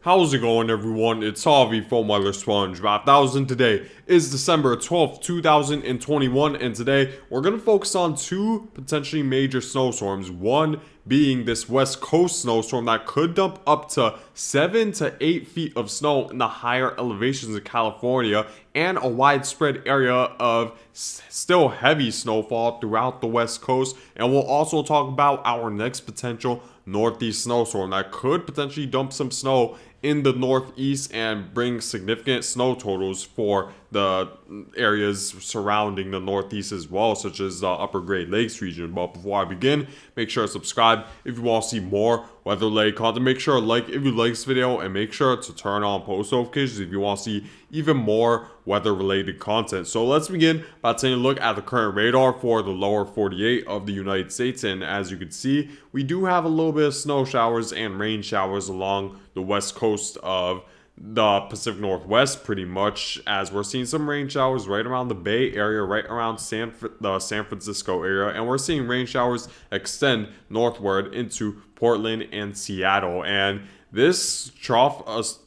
How's it going, everyone? It's Harvey from Weather Sponge. 1000 today is December 12th, 2021, and today we're going to focus on two potentially major snowstorms. One being this West Coast snowstorm that could dump up to 7 to 8 feet of snow in the higher elevations of California, and a widespread area of still heavy snowfall throughout the West Coast. And we'll also talk about our next potential Northeast snowstorm that could potentially dump some snow in the Northeast and bring significant snow totals for the areas surrounding the Northeast as well, such as the Upper Great Lakes region. But before I begin, make sure to subscribe if you want to see more weather-related content. Make sure to like if you like this video, and make sure to turn on post notifications if you want to see even more weather-related content. So let's begin by taking a look at the current radar for the lower 48 of the United States. And as you can see, we do have a little bit of snow showers and rain showers along the west coast of the Pacific Northwest, pretty much, as we're seeing some rain showers right around the Bay Area, right around the San Francisco area, and we're seeing rain showers extend northward into Portland and Seattle. And this trough,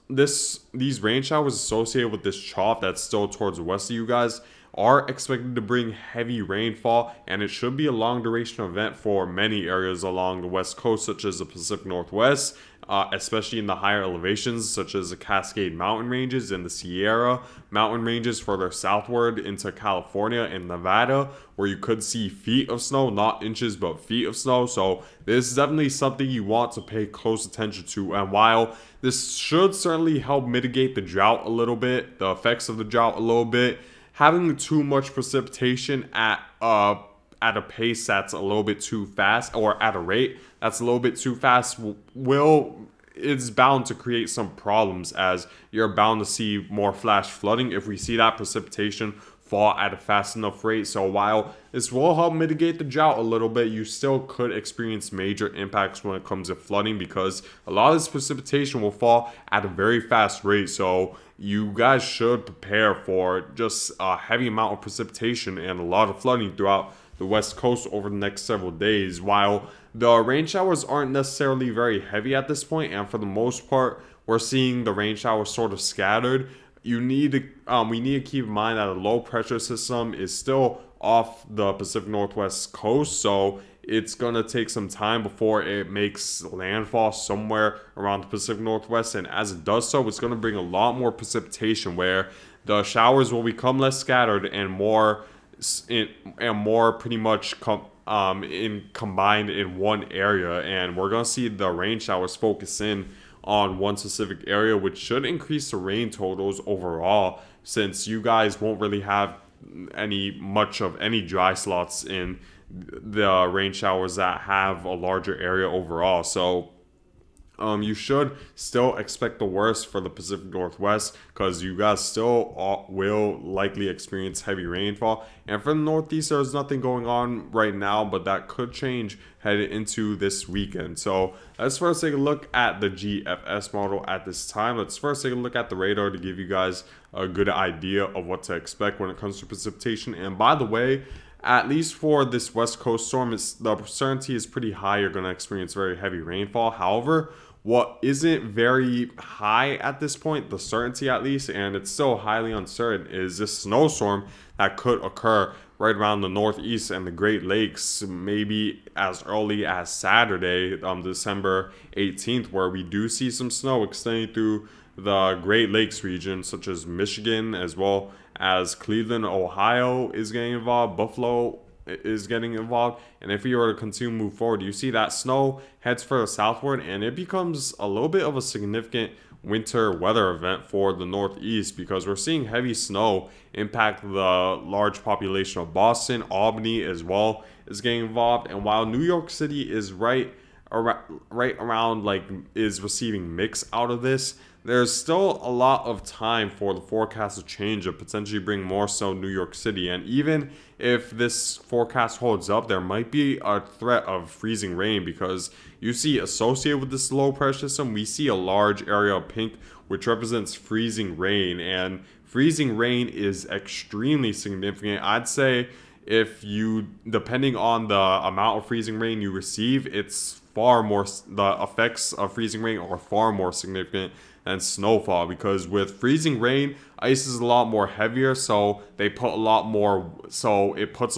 these rain showers associated with this trough that's still towards the west of you guys are expected to bring heavy rainfall, and it should be a long duration event for many areas along the west coast, such as the Pacific Northwest, especially in the higher elevations, such as the Cascade Mountain Ranges and the Sierra Mountain Ranges further southward into California and Nevada, where you could see feet of snow, not inches, but feet of snow. So this is definitely something you want to pay close attention to. And while this should certainly help mitigate the drought a little bit, the effects of the drought a little bit, having too much precipitation at a pace that's a little bit too fast, or at a rate that's a little bit too fast, it's bound to create some problems, as you're bound to see more flash flooding if we see that precipitation fall at a fast enough rate. So while this will help mitigate the drought a little bit, you still could experience major impacts when it comes to flooding, because a lot of this precipitation will fall at a very fast rate. So you guys should prepare for just a heavy amount of precipitation and a lot of flooding throughout the west coast over the next several days. While the rain showers aren't necessarily very heavy at this point, and for the most part we're seeing the rain showers sort of scattered, we need to keep in mind that a low pressure system is still off the Pacific Northwest coast, so it's gonna take some time before it makes landfall somewhere around the Pacific Northwest. And as it does so, it's gonna bring a lot more precipitation, where the showers will become less scattered and more pretty much combined in one area. And we're gonna see the rain showers focus in on one specific area, which should increase the rain totals overall, since you guys won't really have much of any dry slots in the rain showers that have a larger area overall. So you should still expect the worst for the Pacific Northwest, because you guys still will likely experience heavy rainfall. And for the Northeast, there's nothing going on right now, but that could change headed into this weekend. So let's first take a look at the GFS model at this time. Let's first take a look at the radar to give you guys a good idea of what to expect when it comes to precipitation. And by the way, at least for this West Coast storm, the certainty is pretty high you're going to experience very heavy rainfall. However, what isn't very high at this point, the certainty at least, and it's still highly uncertain, is this snowstorm that could occur right around the Northeast and the Great Lakes, maybe as early as Saturday, December 18th, where we do see some snow extending through the Great Lakes region, such as Michigan, as well as Cleveland, Ohio is getting involved, Buffalo is getting involved. And if you were to continue to move forward, you see that snow heads further southward, and it becomes a little bit of a significant winter weather event for the Northeast, because we're seeing heavy snow impact the large population of Boston. Albany as well is getting involved. And while New York City is right around is receiving mix out of this, there's still a lot of time for the forecast to change and potentially bring more snow to New York City. And even if this forecast holds up, there might be a threat of freezing rain, because you see associated with this low pressure system, we see a large area of pink, which represents freezing rain. And freezing rain is extremely significant. I'd say depending on the amount of freezing rain you receive, it's the effects of freezing rain are far more significant than snowfall, because with freezing rain, ice is a lot more heavier, so it puts a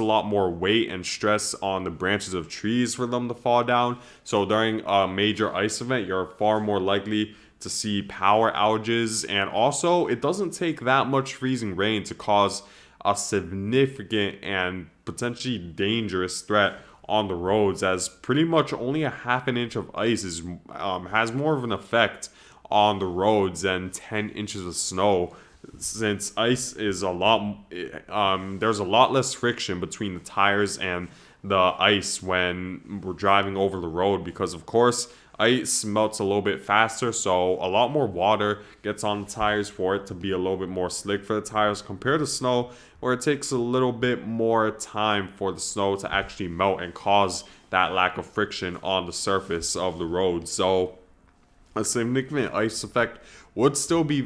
lot more weight and stress on the branches of trees for them to fall down. So during a major ice event, you're far more likely to see power outages, and also it doesn't take that much freezing rain to cause a significant and potentially dangerous threat on the roads, as pretty much only a half an inch of ice has more of an effect on the roads than 10 inches of snow, since ice is there's a lot less friction between the tires and the ice when we're driving over the road, because of course ice melts a little bit faster, so a lot more water gets on the tires for it to be a little bit more slick for the tires, compared to snow, where it takes a little bit more time for the snow to actually melt and cause that lack of friction on the surface of the road. So a significant ice effect would still be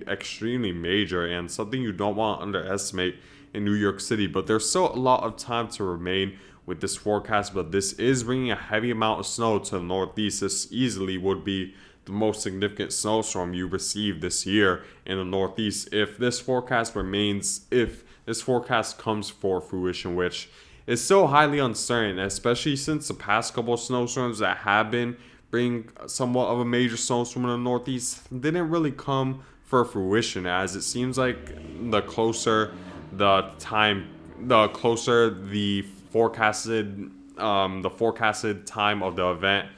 extremely major, and something you don't want to underestimate in New York City. But there's still a lot of time to remain with this forecast, but this is bringing a heavy amount of snow to the Northeast. This easily would be the most significant snowstorm you received this year in the Northeast if this forecast comes for fruition, which is so highly uncertain, especially since the past couple of snowstorms that have been bringing somewhat of a major snowstorm in the Northeast didn't really come for fruition, as it seems like the closer the forecasted time of the event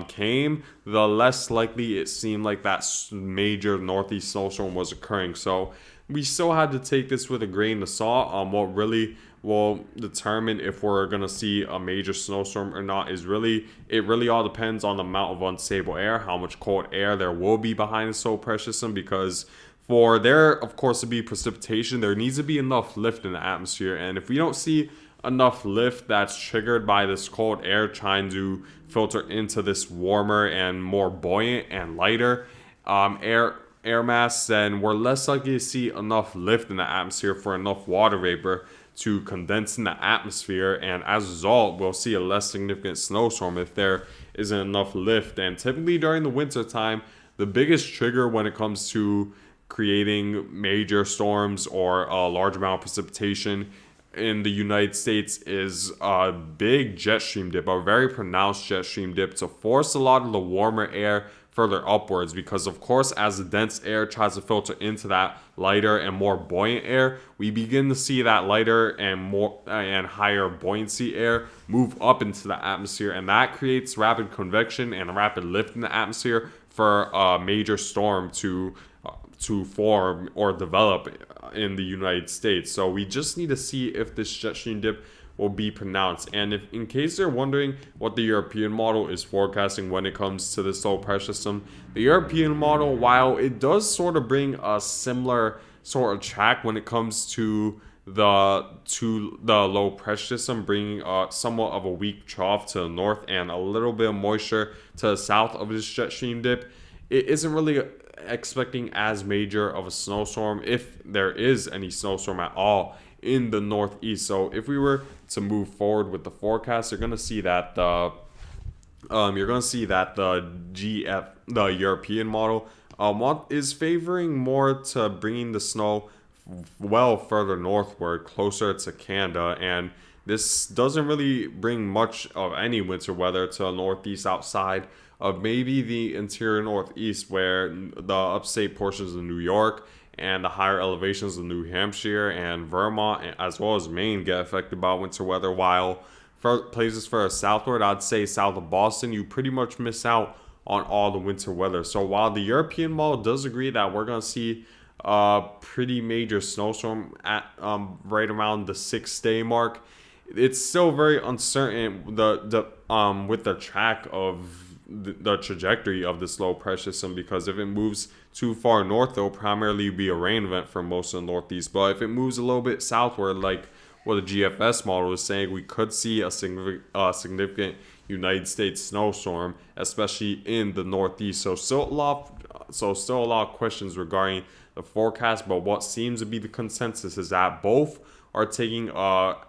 came, the less likely it seemed like that major Northeast snowstorm was occurring. So we still had to take this with a grain of salt. What really will determine if we're gonna see a major snowstorm or not is really all depends on the amount of unstable air, how much cold air there will be behind the low pressure system, because for there of course to be precipitation, there needs to be enough lift in the atmosphere, and if we don't see enough lift that's triggered by this cold air trying to filter into this warmer and more buoyant and lighter air mass, then we're less likely to see enough lift in the atmosphere for enough water vapor to condense in the atmosphere, and as a result we'll see a less significant snowstorm if there isn't enough lift. And typically during the winter time, the biggest trigger when it comes to creating major storms or a large amount of precipitation in the United States is a big jet stream dip, a very pronounced jet stream dip, to force a lot of the warmer air further upwards, because of course as the dense air tries to filter into that lighter and more buoyant air, we begin to see that lighter and higher buoyancy air move up into the atmosphere, and that creates rapid convection and a rapid lift in the atmosphere for a major storm to form or develop in the United States. So we just need to see if this jet stream dip will be pronounced. And if, in case you're wondering what the European model is forecasting when it comes to this low pressure system, the European model, while it does sort of bring a similar sort of track when it comes to the low pressure system, bringing somewhat of a weak trough to the north and a little bit of moisture to the south of this jet stream dip, it isn't really expecting as major of a snowstorm, if there is any snowstorm at all, in the Northeast. So if we were to move forward with the forecast, you're gonna see that the European model is favoring more to bringing the snow well further northward, closer to Canada, and this doesn't really bring much of any winter weather to the Northeast outside of maybe the interior Northeast, where the upstate portions of New York and the higher elevations of New Hampshire and Vermont, as well as Maine, get affected by winter weather, while for places further southward, I'd say south of Boston, you pretty much miss out on all the winter weather. So while the European model does agree that we're going to see a pretty major snowstorm at right around the 6-day mark, it's still very uncertain with the track of the trajectory of this low pressure system, because if it moves too far north, it'll primarily be a rain event for most of the Northeast. But if it moves a little bit southward, like what the GFS model is saying, we could see a significant United States snowstorm, especially in the Northeast. So still a lot of questions regarding the forecast, but what seems to be the consensus is that both are taking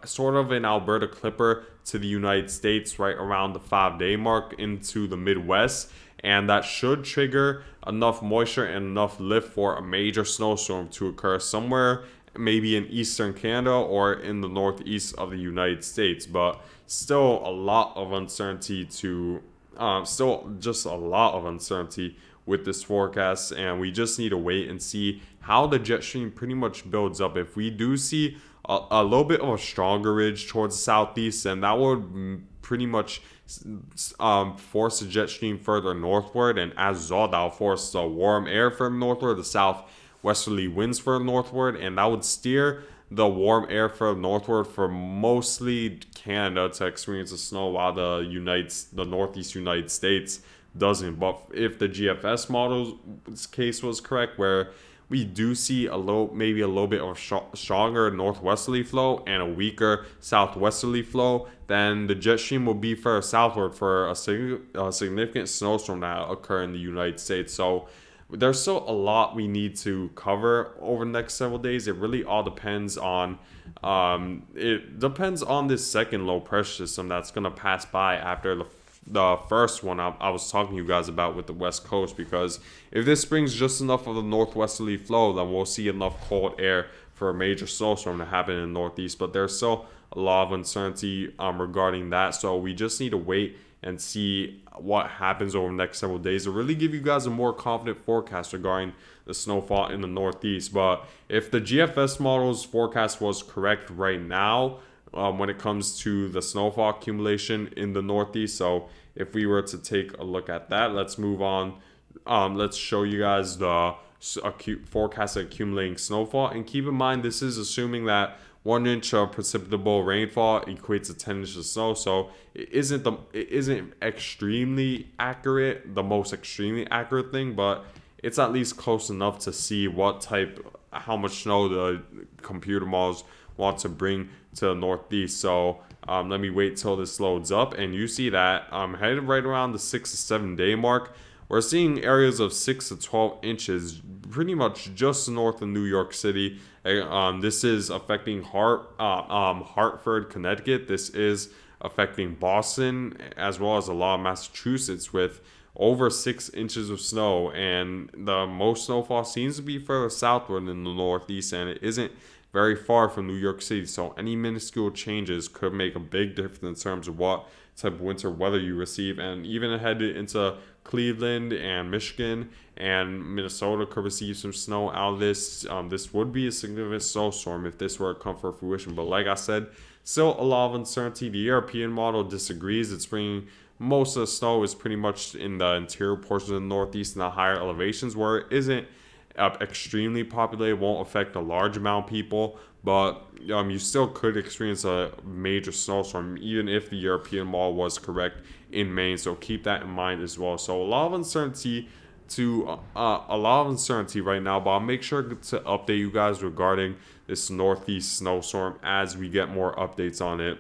sort of an Alberta clipper to the United States right around the 5-day mark into the Midwest, and that should trigger enough moisture and enough lift for a major snowstorm to occur somewhere maybe in eastern Canada or in the northeast of the United States. But still a lot of uncertainty still just a lot of uncertainty with this forecast, and we just need to wait and see how the jet stream pretty much builds up. If we do see a little bit of a stronger ridge towards the southeast, then that would pretty much force the jet stream further northward, and as a result, that'll force the warm air from northward, the southwesterly winds further northward, and that would steer the warm air further northward for mostly Canada to experience the snow, while the Northeast United States doesn't. But if the GFS model's case was correct, where we do see maybe a little bit of stronger northwesterly flow and a weaker southwesterly flow, then the jet stream will be further southward for a significant snowstorm that occur in the United States. So there's still a lot we need to cover over the next several days. It really all depends on this second low pressure system that's going to pass by after the first one I was talking to you guys about with the West Coast, because if this brings just enough of the northwesterly flow, then we'll see enough cold air for a major snowstorm to happen in the Northeast. But there's still a lot of uncertainty regarding that, so we just need to wait and see what happens over the next several days to really give you guys a more confident forecast regarding the snowfall in the Northeast. But if the GFS model's forecast was correct right now, when it comes to the snowfall accumulation in the Northeast. So if we were to take a look at that, let's move on. Let's show you guys the forecast accumulating snowfall. And keep in mind, this is assuming that 1 inch of precipitable rainfall equates to 10 inches of snow. So it isn't extremely accurate, the most extremely accurate thing, but it's at least close enough to see how much snow the computer models want to bring to the Northeast. So let me wait till this loads up, and you see that headed right around the 6 to 7 day mark. We're seeing areas of 6 to 12 inches pretty much just north of New York City. This is affecting Hartford, Connecticut. This is affecting Boston, as well as a lot of Massachusetts, with over 6 inches of snow. And the most snowfall seems to be further southward in the Northeast, and it isn't very far from New York City. So any minuscule changes could make a big difference in terms of what type of winter weather you receive. And even ahead into Cleveland and Michigan and Minnesota could receive some snow out of this. This would be a significant snowstorm if this were to come for fruition. But like I said, still a lot of uncertainty. The European model disagrees. It's bringing most of the snow is pretty much in the interior portions of the Northeast and the higher elevations, where it isn't extremely populated, won't affect a large amount of people, but you still could experience a major snowstorm even if the European model was correct in Maine. So keep that in mind as well. So a lot of uncertainty right now, but I'll make sure to update you guys regarding this Northeast snowstorm as we get more updates on it.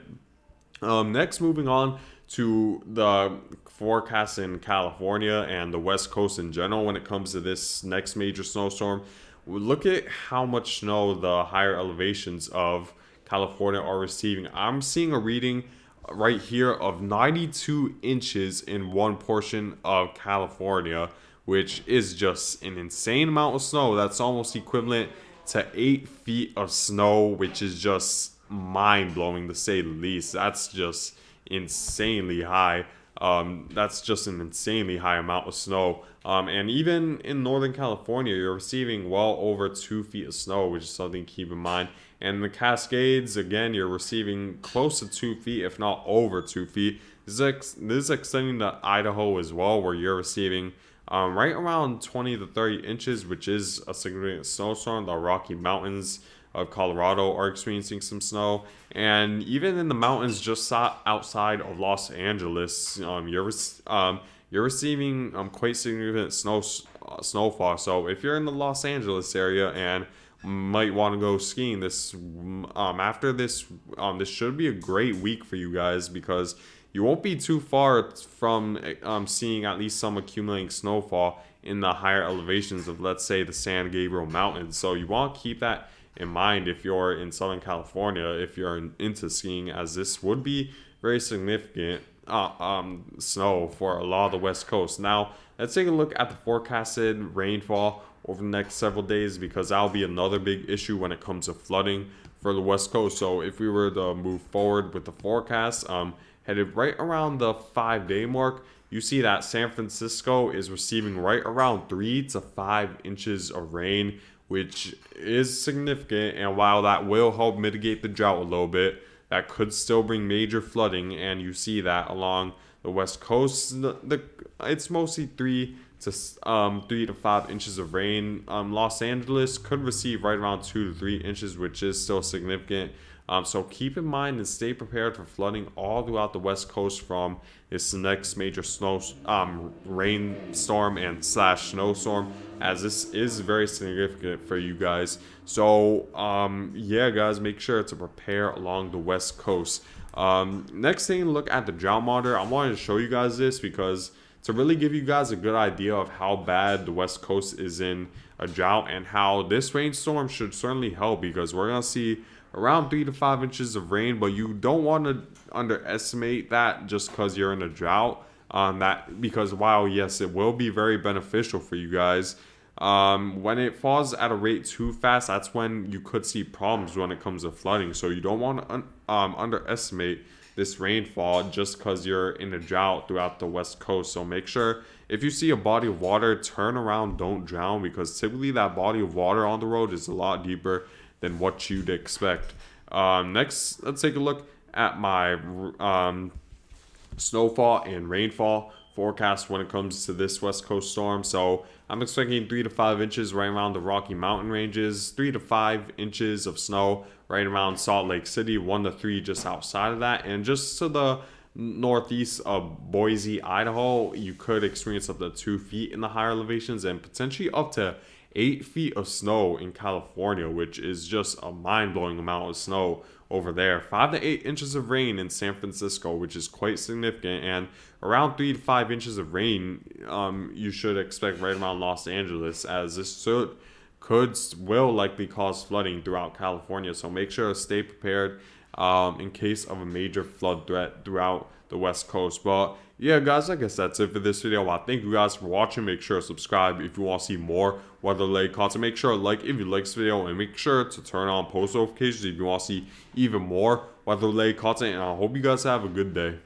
Next, moving on to the forecast in California and the West Coast in general when it comes to this next major snowstorm. We look at how much snow the higher elevations of California are receiving. I'm seeing a reading right here of 92 inches in one portion of California, which is just an insane amount of snow. That's almost equivalent to 8 feet of snow, which is just mind-blowing to say the least. That's just insanely high. That's just an insanely high amount of snow. And even in Northern California, you're receiving well over 2 feet of snow, which is something to keep in mind. And the Cascades, again, you're receiving close to 2 feet, if not over 2 feet. This is extending to Idaho as well, where you're receiving right around 20 to 30 inches, which is a significant snowstorm. The Rocky Mountains of Colorado are experiencing some snow, and even in the mountains just outside of Los Angeles, you're receiving quite significant snowfall. So if you're in the Los Angeles area and might want to go skiing this this should be a great week for you guys, because you won't be too far from seeing at least some accumulating snowfall in the higher elevations of, let's say, the San Gabriel Mountains. So you want to keep that in mind if you're in Southern California, if you're into skiing, as this would be very significant snow for a lot of the West Coast. Now, let's take a look at the forecasted rainfall over the next several days, because that'll be another big issue when it comes to flooding for the West Coast. So if we were to move forward with the forecast, headed right around the 5 day mark, you see that San Francisco is receiving right around 3 to 5 inches of rain, which is significant. And while that will help mitigate the drought a little bit, that could still bring major flooding. And you see that along the West Coast, it's mostly 3 to 5 inches of rain. Los Angeles could receive right around 2 to 3 inches, which is still significant. So keep in mind and stay prepared for flooding all throughout the West Coast from this next major rainstorm and slash snowstorm, as this is very significant for you guys. So yeah, guys, make sure to prepare along the West Coast. Next thing, look at the drought monitor. I wanted to show you guys this because to really give you guys a good idea of how bad the West Coast is in a drought, and how this rainstorm should certainly help, because we're going to see around 3 to 5 inches of rain, but you don't want to underestimate that just because you're in a drought. Because while yes, it will be very beneficial for you guys, when it falls at a rate too fast, that's when you could see problems when it comes to flooding. So you don't want to underestimate this rainfall just because you're in a drought throughout the West Coast. So make sure if you see a body of water, turn around, don't drown, because typically that body of water on the road is a lot deeper than what you'd expect. Next, let's take a look at my snowfall and rainfall forecast when it comes to this West Coast storm. So I'm expecting 3 to 5 inches right around the Rocky Mountain ranges, 3 to 5 inches of snow right around Salt Lake City, 1 to 3 just outside of that, and just to the northeast of Boise, Idaho, you could experience up to 2 feet in the higher elevations, and potentially up to 8 feet of snow in California, which is just a mind-blowing amount of snow over there. 5 to 8 inches of rain in San Francisco, which is quite significant, and around 3 to 5 inches of rain you should expect right around Los Angeles, as this will likely cause flooding throughout California. So make sure to stay prepared in case of a major flood threat throughout the West Coast. But yeah, guys, I guess that's it for this video. Well, thank you guys for watching. Make sure to subscribe if you want to see more weather-related content. Make sure to like if you like this video, and make sure to turn on post notifications if you want to see even more weather-related content. And I hope you guys have a good day.